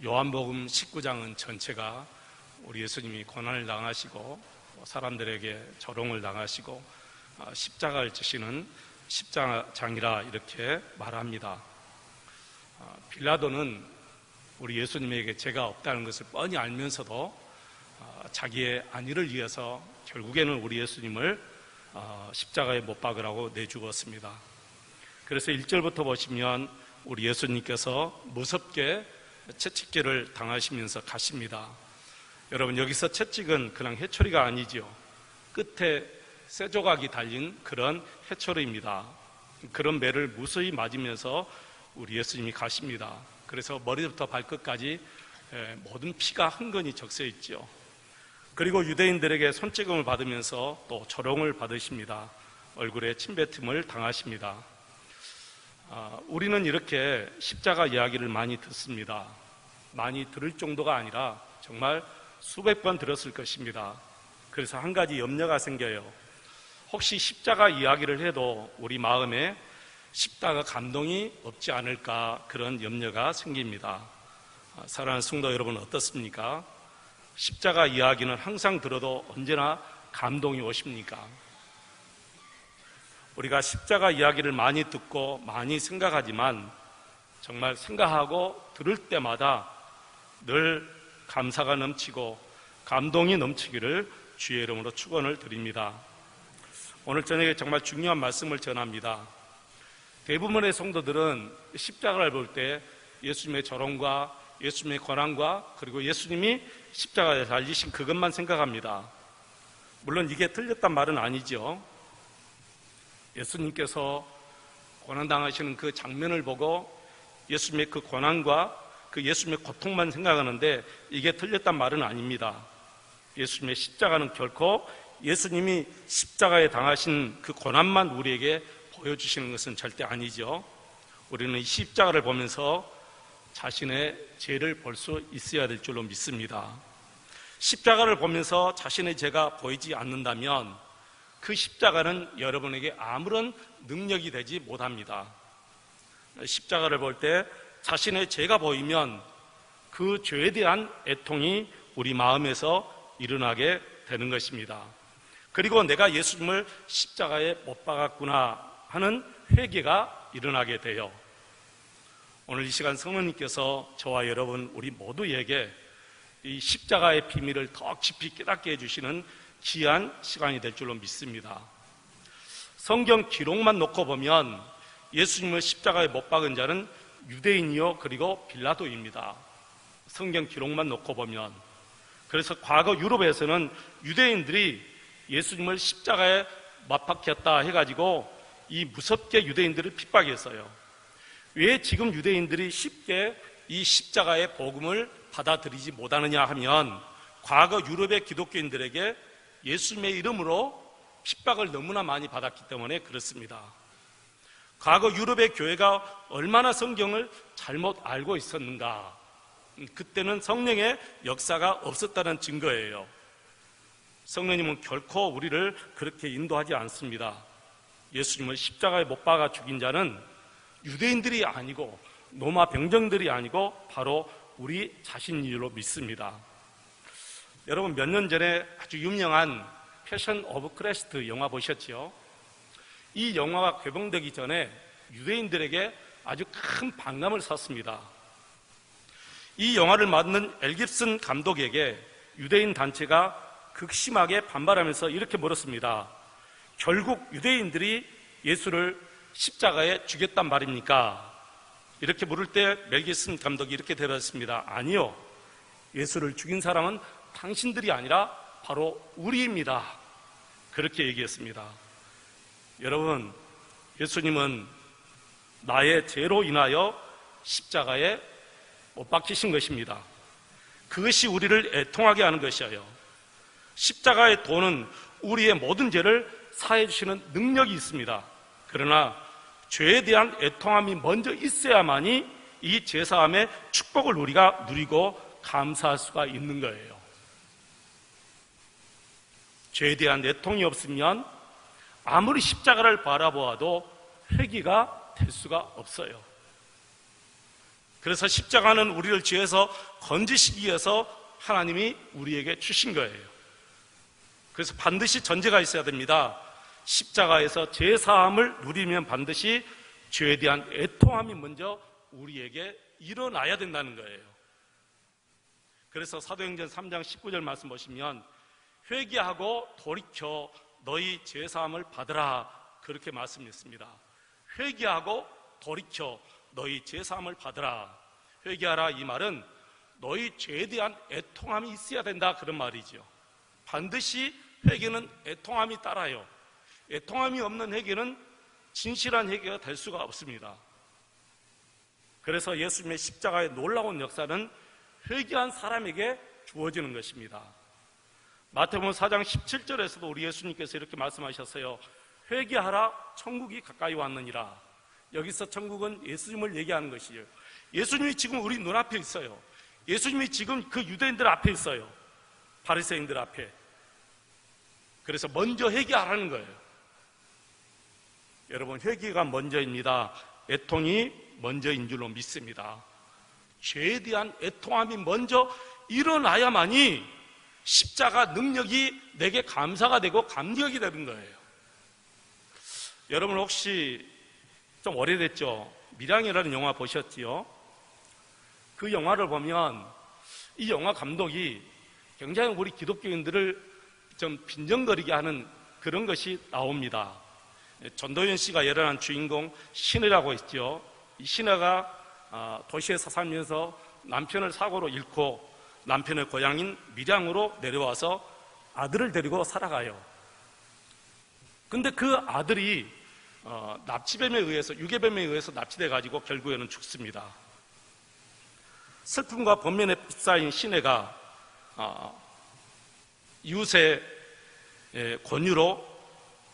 요한복음 19장은 전체가 우리 예수님이 고난을 당하시고 사람들에게 조롱을 당하시고 십자가를 지시는 십자장이라 이렇게 말합니다. 빌라도는 우리 예수님에게 죄가 없다는 것을 뻔히 알면서도 자기의 안위를 위해서 결국에는 우리 예수님을 십자가에 못 박으라고 내주었습니다. 그래서 1절부터 보시면 우리 예수님께서 무섭게 채찍질을 당하시면서 가십니다. 여러분, 여기서 채찍은 그냥 해초리가 아니지요. 끝에 쇠조각이 달린 그런 해초리입니다. 그런 매를 무수히 맞으면서 우리 예수님이 가십니다. 그래서 머리부터 발끝까지 모든 피가 흥건히 적셔 있죠. 그리고 유대인들에게 손찌검을 받으면서 또 조롱을 받으십니다. 얼굴에 침뱉음을 당하십니다. 우리는 이렇게 십자가 이야기를 많이 듣습니다. 많이 들을 정도가 아니라 정말 수백 번 들었을 것입니다. 그래서 한 가지 염려가 생겨요. 혹시 십자가 이야기를 해도 우리 마음에 십자가 감동이 없지 않을까, 그런 염려가 생깁니다. 사랑하는 성도 여러분, 어떻습니까? 십자가 이야기는 항상 들어도 언제나 감동이 오십니까? 우리가 십자가 이야기를 많이 듣고 많이 생각하지만 정말 생각하고 들을 때마다 늘 감사가 넘치고 감동이 넘치기를 주의 이름으로 축원을 드립니다. 오늘 저녁에 정말 중요한 말씀을 전합니다. 대부분의 성도들은 십자가를 볼 때 예수님의 조롱과 예수님의 고난과 그리고 예수님이 십자가에 달리신 그것만 생각합니다. 물론 이게 틀렸단 말은 아니죠. 예수님께서 고난당하시는 그 장면을 보고 예수님의 그 고난과 그 예수님의 고통만 생각하는데 이게 틀렸단 말은 아닙니다. 예수님의 십자가는 결코 예수님이 십자가에 당하신 그 고난만 우리에게 보여주시는 것은 절대 아니죠. 우리는 이 십자가를 보면서 자신의 죄를 볼 수 있어야 될 줄로 믿습니다. 십자가를 보면서 자신의 죄가 보이지 않는다면 그 십자가는 여러분에게 아무런 능력이 되지 못합니다. 십자가를 볼 때 자신의 죄가 보이면 그 죄에 대한 애통이 우리 마음에서 일어나게 되는 것입니다. 그리고 내가 예수님을 십자가에 못 박았구나 하는 회개가 일어나게 돼요. 오늘 이 시간 성령님께서 저와 여러분 우리 모두에게 이 십자가의 비밀을 더 깊이 깨닫게 해주시는 귀한 시간이 될 줄로 믿습니다. 성경 기록만 놓고 보면 예수님을 십자가에 못 박은 자는 유대인이요 그리고 빌라도입니다. 성경 기록만 놓고 보면. 그래서 과거 유럽에서는 유대인들이 예수님을 십자가에 못 박혔다 해가지고 이 무섭게 유대인들을 핍박했어요. 왜 지금 유대인들이 쉽게 이 십자가의 복음을 받아들이지 못하느냐 하면 과거 유럽의 기독교인들에게 예수님의 이름으로 핍박을 너무나 많이 받았기 때문에 그렇습니다. 과거 유럽의 교회가 얼마나 성경을 잘못 알고 있었는가, 그때는 성령의 역사가 없었다는 증거예요. 성령님은 결코 우리를 그렇게 인도하지 않습니다. 예수님을 십자가에 못 박아 죽인 자는 유대인들이 아니고 로마 병정들이 아니고 바로 우리 자신인 줄로 믿습니다. 여러분, 몇 년 전에 아주 유명한 패션 오브 크리스트 영화 보셨죠? 이 영화가 개봉되기 전에 유대인들에게 아주 큰 반감을 샀습니다. 이 영화를 만든 엘 깁슨 감독에게 유대인 단체가 극심하게 반발하면서 이렇게 물었습니다. 결국 유대인들이 예수를 십자가에 죽였단 말입니까? 이렇게 물을 때 멜 깁슨 감독이 이렇게 대답했습니다. 아니요, 예수를 죽인 사람은 당신들이 아니라 바로 우리입니다. 그렇게 얘기했습니다. 여러분, 예수님은 나의 죄로 인하여 십자가에 못 박히신 것입니다. 그것이 우리를 애통하게 하는 것이에요. 십자가의 도는 우리의 모든 죄를 사해 주시는 능력이 있습니다. 그러나 죄에 대한 애통함이 먼저 있어야만이 이 죄사함의 축복을 우리가 누리고 감사할 수가 있는 거예요. 죄에 대한 애통이 없으면 아무리 십자가를 바라보아도 회개가 될 수가 없어요. 그래서 십자가는 우리를 죄에서 건지시기 위해서 하나님이 우리에게 주신 거예요. 그래서 반드시 전제가 있어야 됩니다. 십자가에서 죄 사함을 누리면 반드시 죄에 대한 애통함이 먼저 우리에게 일어나야 된다는 거예요. 그래서 사도행전 3장 19절 말씀 보시면 회개하고 돌이켜 너희 죄 사함을 받으라, 그렇게 말씀했습니다. 회개하고 돌이켜 너희 죄 사함을 받으라. 회개하라, 이 말은 너희 죄에 대한 애통함이 있어야 된다, 그런 말이죠. 반드시 회개는 애통함이 따라요. 애통함이 없는 회개는 진실한 회개가 될 수가 없습니다. 그래서 예수님의 십자가의 놀라운 역사는 회개한 사람에게 주어지는 것입니다. 마태복음 4장 17절에서도 우리 예수님께서 이렇게 말씀하셨어요. 회개하라, 천국이 가까이 왔느니라. 여기서 천국은 예수님을 얘기하는 것이에요. 예수님이 지금 우리 눈앞에 있어요. 예수님이 지금 그 유대인들 앞에 있어요. 바리새인들 앞에. 그래서 먼저 회개하라는 거예요. 여러분, 회개가 먼저입니다. 애통이 먼저인 줄로 믿습니다. 죄에 대한 애통함이 먼저 일어나야만이 십자가 능력이 내게 감사가 되고 감격이 되는 거예요. 여러분 혹시 좀 오래됐죠? 밀양이라는 영화 보셨지요? 그 영화를 보면 이 영화 감독이 굉장히 우리 기독교인들을 좀 빈정거리게 하는 그런 것이 나옵니다. 전도연 씨가 열연한 주인공 신혜라고 있죠. 이 신혜가 도시에서 살면서 남편을 사고로 잃고 남편의 고향인 밀양으로 내려와서 아들을 데리고 살아가요. 근데 그 아들이 납치범에 의해서, 유괴범에 의해서 납치돼 가지고 결국에는 죽습니다. 슬픔과 번면에 휩싸인 신혜가 이웃의 권유로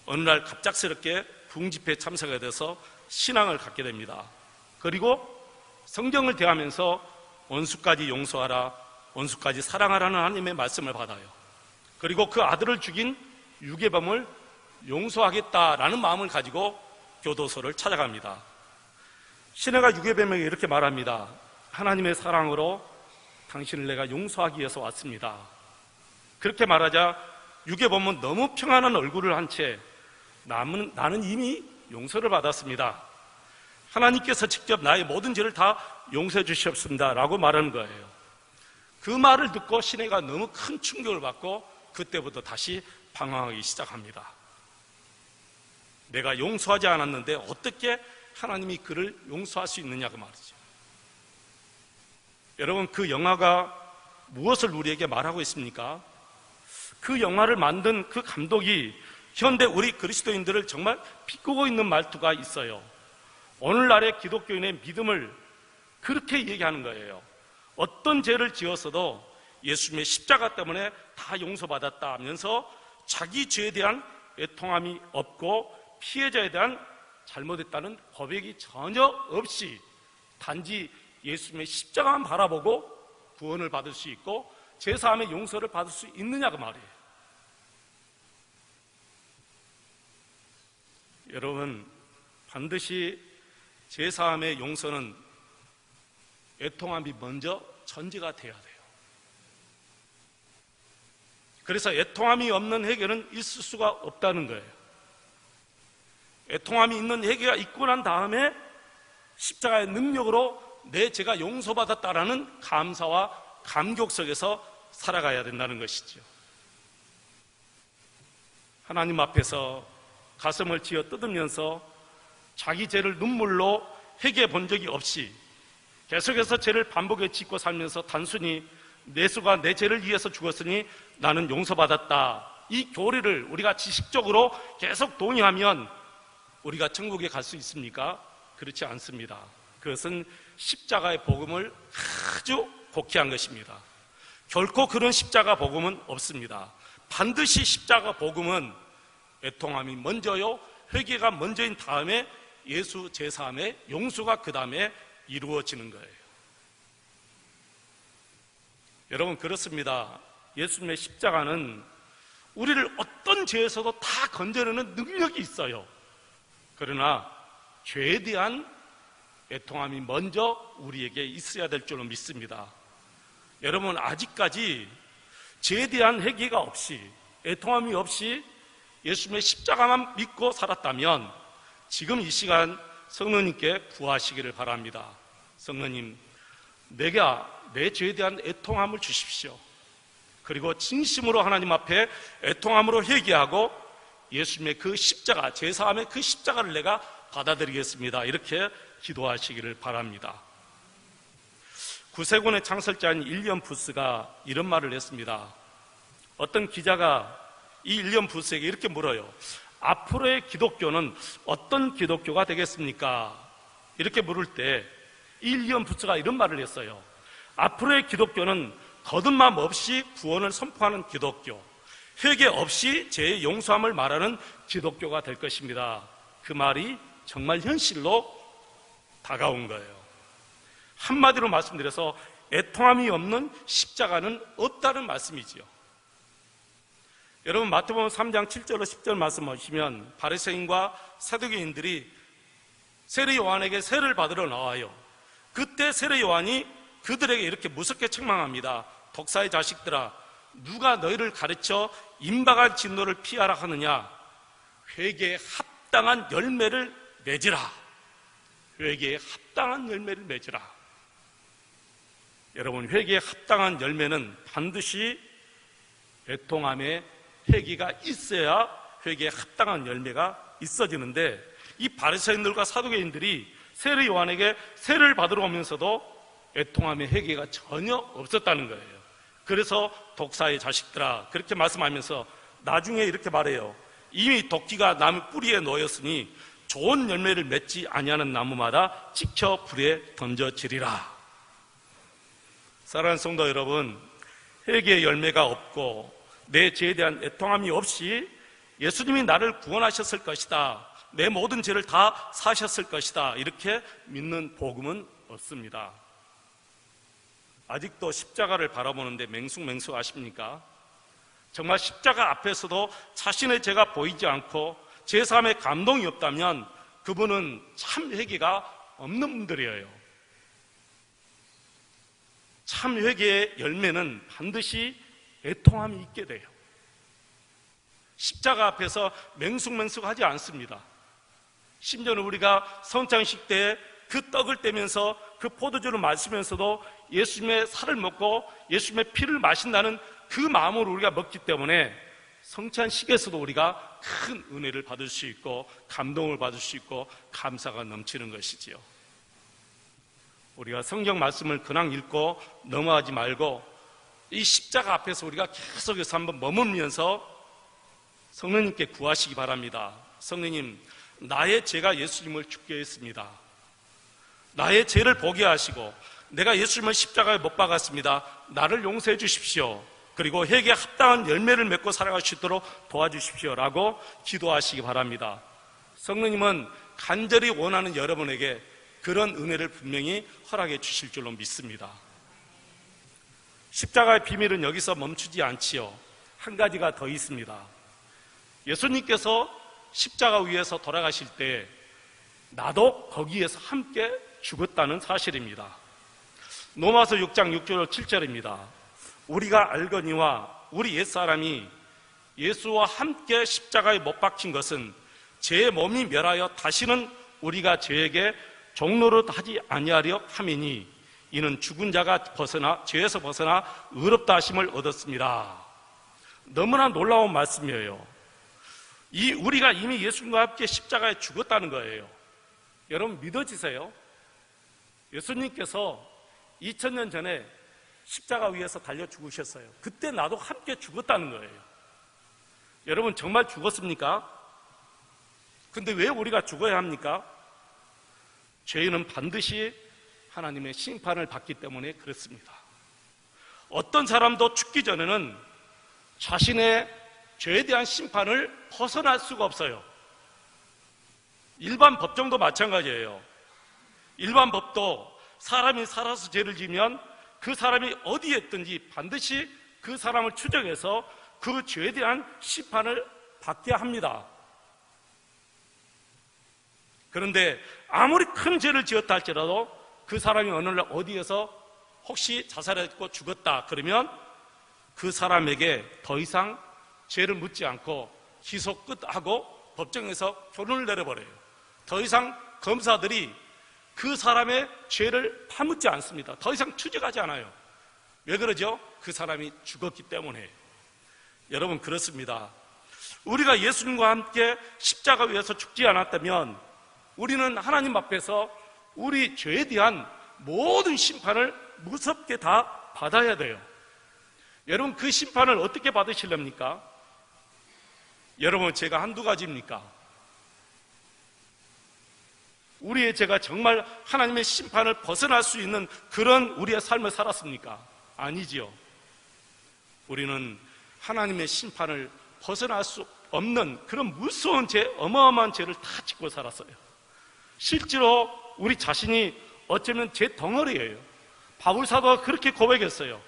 어느 날 갑작스럽게 부흥집회에 참석하게 돼서 신앙을 갖게 됩니다. 그리고 성경을 대하면서 원수까지 용서하라, 원수까지 사랑하라는 하나님의 말씀을 받아요. 그리고 그 아들을 죽인 유괴범을 용서하겠다라는 마음을 가지고 교도소를 찾아갑니다. 신혜가 유괴범에게 이렇게 말합니다. 하나님의 사랑으로 당신을 내가 용서하기 위해서 왔습니다. 그렇게 말하자 유괴범은 너무 평안한 얼굴을 한 채 나는 이미 용서를 받았습니다. 하나님께서 직접 나의 모든 죄를 다 용서해 주셨습니다 라고 말하는 거예요. 그 말을 듣고 신혜가 너무 큰 충격을 받고 그때부터 다시 방황하기 시작합니다. 내가 용서하지 않았는데 어떻게 하나님이 그를 용서할 수 있느냐고 말이죠. 여러분, 그 영화가 무엇을 우리에게 말하고 있습니까? 그 영화를 만든 그 감독이 현대 우리 그리스도인들을 정말 비꼬고 있는 말투가 있어요. 오늘날의 기독교인의 믿음을 그렇게 얘기하는 거예요. 어떤 죄를 지었어도 예수님의 십자가 때문에 다 용서받았다 하면서 자기 죄에 대한 애통함이 없고 피해자에 대한 잘못했다는 고백이 전혀 없이 단지 예수님의 십자가만 바라보고 구원을 받을 수 있고 제사함의 용서를 받을 수 있느냐고 말이에요. 여러분, 반드시 제사함의 용서는 애통함이 먼저 전제가 돼야 돼요. 그래서 애통함이 없는 회개는 있을 수가 없다는 거예요. 애통함이 있는 회개가 있고 난 다음에 십자가의 능력으로 내 죄가 용서받았다라는 감사와 감격 속에서 살아가야 된다는 것이죠. 하나님 앞에서 가슴을 쥐어 뜯으면서 자기 죄를 눈물로 회개해 본 적이 없이 계속해서 죄를 반복해 짓고 살면서 단순히 예수가 내 죄를 위해서 죽었으니 나는 용서받았다, 이 교리를 우리가 지식적으로 계속 동의하면 우리가 천국에 갈 수 있습니까? 그렇지 않습니다. 그것은 십자가의 복음을 아주 곡해한 것입니다. 결코 그런 십자가 복음은 없습니다. 반드시 십자가 복음은 애통함이 먼저요, 회개가 먼저인 다음에 예수 제사함의 용서가 그 다음에 이루어지는 거예요. 여러분, 그렇습니다. 예수님의 십자가는 우리를 어떤 죄에서도 다 건져내는 능력이 있어요. 그러나 죄에 대한 애통함이 먼저 우리에게 있어야 될 줄로 믿습니다. 여러분, 아직까지 죄에 대한 회개가 없이, 애통함이 없이 예수님의 십자가만 믿고 살았다면 지금 이 시간 성령님께 구하시기를 바랍니다. 성령님, 내가 내 죄에 대한 애통함을 주십시오. 그리고 진심으로 하나님 앞에 애통함으로 회개하고 예수님의 그 십자가, 제사함의 그 십자가를 내가 받아들이겠습니다. 이렇게 기도하시기를 바랍니다. 구세군의 창설자인 윌리엄 부스가 이런 말을 했습니다. 어떤 기자가 이 윌리엄 부스에게 이렇게 물어요. 앞으로의 기독교는 어떤 기독교가 되겠습니까? 이렇게 물을 때 이 윌리엄 부스가 이런 말을 했어요. 앞으로의 기독교는 거듭남 없이 구원을 선포하는 기독교, 회개 없이 죄의 용서함을 말하는 기독교가 될 것입니다. 그 말이 정말 현실로 다가온 거예요. 한마디로 말씀드려서 애통함이 없는 십자가는 없다는 말씀이지요. 여러분, 마태복음 3장 7절로 10절 말씀 보시면 바리새인과 사두개인들이 세례 요한에게 세를 받으러 나와요. 그때 세례 요한이 그들에게 이렇게 무섭게 책망합니다. 독사의 자식들아, 누가 너희를 가르쳐 임박한 진노를 피하라 하느냐? 회개에 합당한 열매를 맺으라. 회개에 합당한 열매를 맺으라. 여러분, 회개에 합당한 열매는 반드시 애통함에 회개가 있어야 회개에 합당한 열매가 있어지는데, 이 바리새인들과 사두개인들이 세례 요한에게 세를 받으러 오면서도 애통함의 회개가 전혀 없었다는 거예요. 그래서 독사의 자식들아, 그렇게 말씀하면서 나중에 이렇게 말해요. 이미 도끼가 나무 뿌리에 놓였으니 좋은 열매를 맺지 아니하는 나무마다 찍혀 불에 던져지리라. 사랑하는 성도 여러분, 회개의 열매가 없고 내 죄에 대한 애통함이 없이 예수님이 나를 구원하셨을 것이다, 내 모든 죄를 다 사셨을 것이다, 이렇게 믿는 복음은 없습니다. 아직도 십자가를 바라보는데 맹숭맹숭하십니까? 정말 십자가 앞에서도 자신의 죄가 보이지 않고 제3의 감동이 없다면 그분은 참 회개가 없는 분들이에요. 참 회개의 열매는 반드시 애통함이 있게 돼요. 십자가 앞에서 맹숭맹숭하지 않습니다. 심지어는 우리가 성찬식 때 그 떡을 떼면서 그 포도주를 마시면서도 예수님의 살을 먹고 예수님의 피를 마신다는 그 마음으로 우리가 먹기 때문에 성찬식에서도 우리가 큰 은혜를 받을 수 있고 감동을 받을 수 있고 감사가 넘치는 것이지요. 우리가 성경 말씀을 그냥 읽고 넘어가지 말고 이 십자가 앞에서 우리가 계속해서 한번 머물면서 성령님께 구하시기 바랍니다. 성령님, 나의 죄가 예수님을 죽게 했습니다. 나의 죄를 보게 하시고 내가 예수님을 십자가에 못 박았습니다. 나를 용서해 주십시오. 그리고 회개에 합당한 열매를 맺고 살아갈 수 있도록 도와주십시오 라고 기도하시기 바랍니다. 성령님은 간절히 원하는 여러분에게 그런 은혜를 분명히 허락해 주실 줄로 믿습니다. 십자가의 비밀은 여기서 멈추지 않지요. 한 가지가 더 있습니다. 예수님께서 십자가 위에서 돌아가실 때 나도 거기에서 함께 죽었다는 사실입니다. 로마서 6장 6절 7절입니다. 우리가 알거니와 우리 옛사람이 예수와 함께 십자가에 못 박힌 것은 제 몸이 멸하여 다시는 우리가 죄에게 종노릇하지 아니하려 함이니 이는 죽은 자가 벗어나 죄에서 벗어나 의롭다 하심을 얻었습니다. 너무나 놀라운 말씀이에요. 우리가 이미 예수님과 함께 십자가에 죽었다는 거예요. 여러분, 믿어지세요? 예수님께서 2000년 전에 십자가 위에서 달려 죽으셨어요. 그때 나도 함께 죽었다는 거예요. 여러분, 정말 죽었습니까? 근데 왜 우리가 죽어야 합니까? 죄인은 반드시 하나님의 심판을 받기 때문에 그렇습니다. 어떤 사람도 죽기 전에는 자신의 죄에 대한 심판을 벗어날 수가 없어요. 일반 법정도 마찬가지예요. 일반 법도 사람이 살아서 죄를 지면 그 사람이 어디에 있든지 반드시 그 사람을 추적해서 그 죄에 대한 심판을 받게 합니다. 그런데 아무리 큰 죄를 지었다 할지라도 그 사람이 어느 날 어디에서 혹시 자살했고 죽었다 그러면 그 사람에게 더 이상 죄를 묻지 않고 기소 끝하고 법정에서 결론을 내려버려요. 더 이상 검사들이 그 사람의 죄를 파묻지 않습니다. 더 이상 추적하지 않아요. 왜 그러죠? 그 사람이 죽었기 때문에. 여러분, 그렇습니다. 우리가 예수님과 함께 십자가 위에서 죽지 않았다면 우리는 하나님 앞에서 우리 죄에 대한 모든 심판을 무섭게 다 받아야 돼요. 여러분, 그 심판을 어떻게 받으시렵니까? 여러분, 죄가 한두 가지입니까? 우리의 죄가 정말 하나님의 심판을 벗어날 수 있는 그런 우리의 삶을 살았습니까? 아니지요. 우리는 하나님의 심판을 벗어날 수 없는 그런 무서운 죄, 어마어마한 죄를 다 짓고 살았어요. 실제로 우리 자신이 어쩌면 죄 덩어리예요. 바울 사도가 그렇게 고백했어요.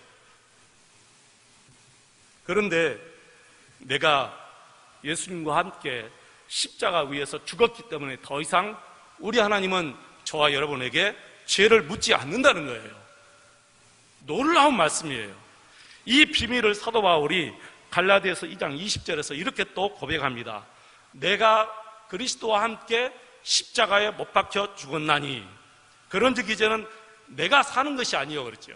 그런데 내가 예수님과 함께 십자가 위에서 죽었기 때문에 더 이상 우리 하나님은 저와 여러분에게 죄를 묻지 않는다는 거예요. 놀라운 말씀이에요. 이 비밀을 사도 바울이 갈라디아서 2장 20절에서 이렇게 또 고백합니다. 내가 그리스도와 함께 십자가에 못 박혀 죽었나니 그런즉 이제는 내가 사는 것이 아니요 그랬죠.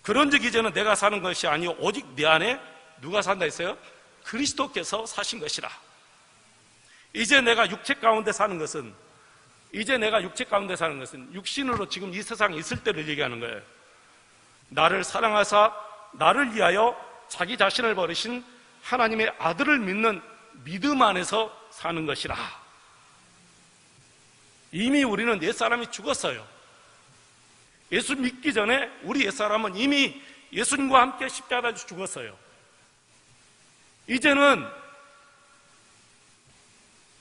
그런즉 이제는 내가 사는 것이 아니요 오직 내 안에 누가 산다 했어요? 그리스도께서 사신 것이라. 이제 내가 육체 가운데 사는 것은 육신으로 지금 이 세상에 있을 때를 얘기하는 거예요. 나를 사랑하사 나를 위하여 자기 자신을 버리신 하나님의 아들을 믿는 믿음 안에서 사는 것이라. 이미 우리는 옛사람이 죽었어요. 예수 믿기 전에 우리 옛사람은 이미 예수님과 함께 십자가에서 죽었어요. 이제는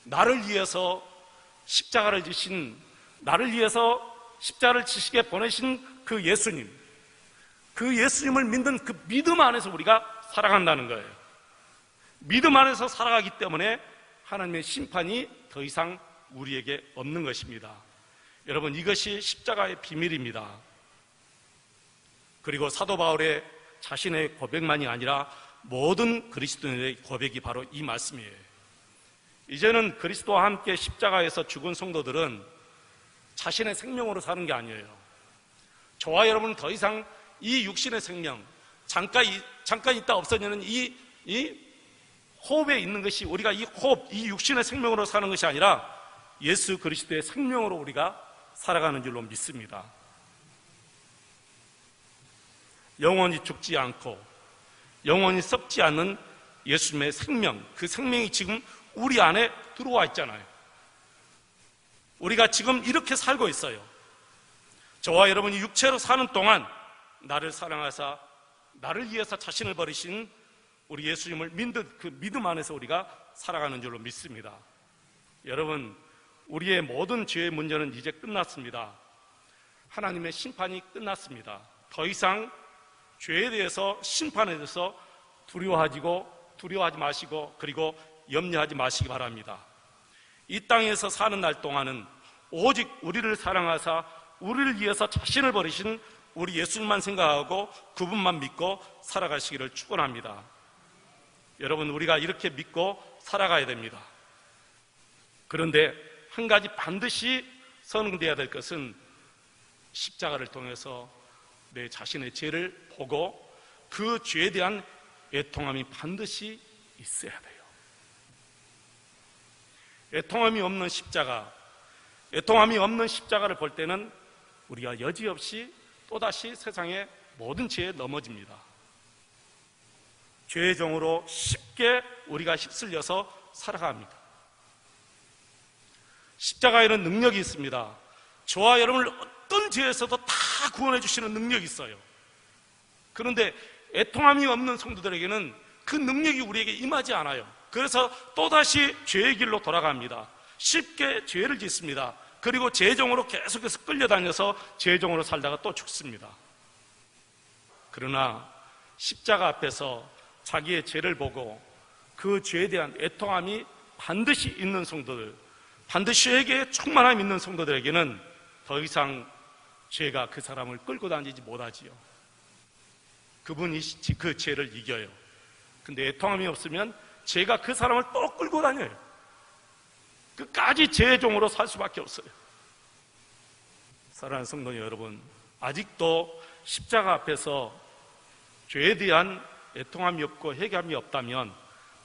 나를 위해서 십자가를 지신, 나를 위해서 십자가를 지시게 보내신 그 예수님, 그 예수님을 믿는 그 믿음 안에서 우리가 살아간다는 거예요. 믿음 안에서 살아가기 때문에 하나님의 심판이 더 이상 우리에게 없는 것입니다. 여러분, 이것이 십자가의 비밀입니다. 그리고 사도 바울의 자신의 고백만이 아니라 모든 그리스도인의 고백이 바로 이 말씀이에요. 이제는 그리스도와 함께 십자가에서 죽은 성도들은 자신의 생명으로 사는 게 아니에요. 저와 여러분은 더 이상 이 육신의 생명, 잠깐 있다 없어지는 이 호흡에 있는 것이 우리가 이 호흡, 이 육신의 생명으로 사는 것이 아니라 예수 그리스도의 생명으로 우리가 살아가는 줄로 믿습니다. 영원히 죽지 않고 영원히 썩지 않는 예수님의 생명, 그 생명이 지금 우리 안에 들어와 있잖아요. 우리가 지금 이렇게 살고 있어요. 저와 여러분이 육체로 사는 동안 나를 사랑하사 나를 위해서 자신을 버리신 우리 예수님을 믿는 그 믿음 안에서 우리가 살아가는 줄로 믿습니다. 여러분, 우리의 모든 죄의 문제는 이제 끝났습니다. 하나님의 심판이 끝났습니다. 더 이상 죄에 대해서, 심판에 대해서 두려워하지 마시고 그리고 염려하지 마시기 바랍니다. 이 땅에서 사는 날 동안은 오직 우리를 사랑하사 우리를 위해서 자신을 버리신 우리 예수님만 생각하고 그분만 믿고 살아가시기를 축원합니다. 여러분, 우리가 이렇게 믿고 살아가야 됩니다. 그런데 한 가지 반드시 선응돼야 될 것은 십자가를 통해서 내 자신의 죄를 보고 그 죄에 대한 애통함이 반드시 있어야 돼요. 애통함이 없는 십자가를 볼 때는 우리가 여지없이 또다시 세상의 모든 죄에 넘어집니다. 죄의 종으로 쉽게 우리가 휩쓸려서 살아갑니다. 십자가에는 능력이 있습니다. 저와 여러분을 어떤 죄에서도 다 구원해 주시는 능력이 있어요. 그런데 애통함이 없는 성도들에게는 그 능력이 우리에게 임하지 않아요. 그래서 또다시 죄의 길로 돌아갑니다. 쉽게 죄를 짓습니다. 그리고 죄종으로 계속해서 끌려다녀서 죄종으로 살다가 또 죽습니다. 그러나 십자가 앞에서 자기의 죄를 보고 그 죄에 대한 애통함이 반드시 있는 성도들, 반드시 회개에 충만함 있는 성도들에게는 더 이상 죄가 그 사람을 끌고 다니지 못하지요. 그분이 그 죄를 이겨요. 근데 애통함이 없으면 죄가 그 사람을 또 끌고 다녀요. 끝까지 죄의 종으로 살 수밖에 없어요. 사랑하는 성도 여러분, 아직도 십자가 앞에서 죄에 대한 애통함이 없고 회개함이 없다면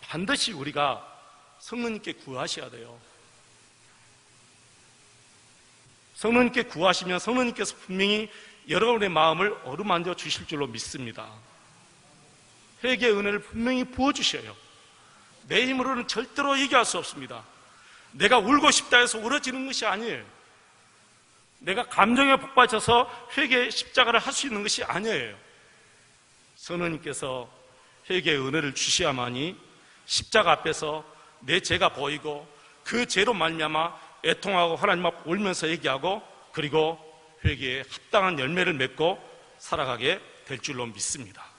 반드시 우리가 성령님께 구하셔야 돼요. 성령님께 구하시면 성령님께서 분명히 여러분의 마음을 어루만져 주실 줄로 믿습니다. 회개의 은혜를 분명히 부어주셔요. 내 힘으로는 절대로 얘기할 수 없습니다. 내가 울고 싶다 해서 울어지는 것이 아니에요. 내가 감정에 북받쳐서 회개의 십자가를 할 수 있는 것이 아니에요. 성령님께서 회개의 은혜를 주셔야만이 십자가 앞에서 내 죄가 보이고 그 죄로 말미암아 애통하고 하나님 앞 울면서 얘기하고 그리고 회개에 합당한 열매를 맺고 살아가게 될 줄로 믿습니다.